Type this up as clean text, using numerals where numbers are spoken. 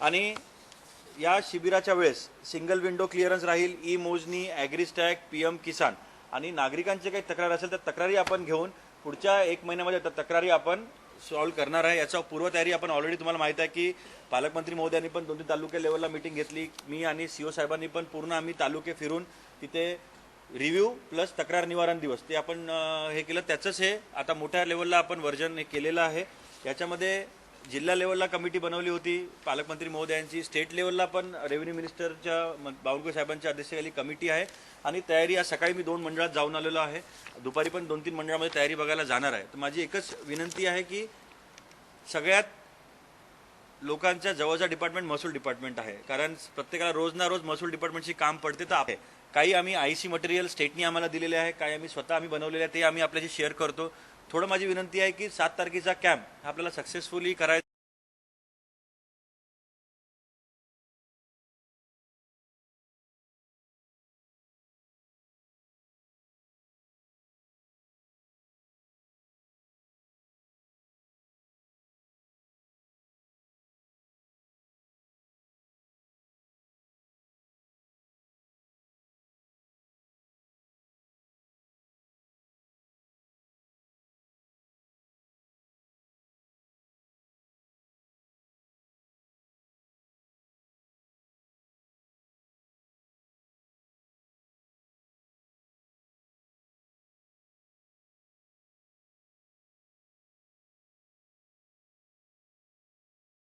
आणि या शिबिराच्या वेळेस सिंगल विंडो क्लिअरन्स राहील, ई मोजणी, ॲग्रिस्टॅग, पीएम किसान आणि नागरिकांचे काही तक्रार असेल तर तक्रारी आपण घेऊन पुढच्या 1 महिन्यामध्ये त्या तक्रारी आपण सॉल्व्ह करणार आहे। याचा पूर्वतयारी आपण ऑलरेडी तुम्हाला माहिती आहे की पालकमंत्री महोदयांनी पण 2-3 तालुके लेवलला मीटिंग घेतली, मी आणि सीओ साहेबांनी पण पूर्ण आम्ही तालुके फिरून तिथे रिव्ह्यू प्लस तक्रार निवारण दिवस ते आपण हे केलं। त्याचंच हे आता मोठ्या लेवलला आपण वर्जन हे केलेलं आहे। याच्यामध्ये जिल्हा लेवलला कमिटी बनवली होती पालकमंत्री महोदयांची, स्टेट लेवलला पण रेव्हेन्यू मिनिस्टरच्या बावनकुळे साहेबांच्या अध्यक्षतेखाली कमिटी आहे आणि तयारी आज सकाळी मी 2 मंडळात जाऊन आलेलो आहे, दुपारी पण 2-3 मंडळामध्ये तयारी बघायला जाणार आहे। तर माझी एकच विनंती आहे की सगळ्यात लोकांच्या जवळचा डिपार्टमेंट महसूल डिपार्टमेंट आहे, कारण प्रत्येकाला रोज ना रोज महसूल डिपार्टमेंटची काम पडते। तर आहे काही आम्ही आयसी मटेरियल स्टेटनी आम्हाला दिलेले आहे, काही आम्ही स्वतः आम्ही बनवलेले आहे, ते आम्ही आपल्याशी शेअर करतो। थोडं माझी विनंती आहे की 7 तारखेचा कॅम्प आपल्याला सक्सेसफुली करायचा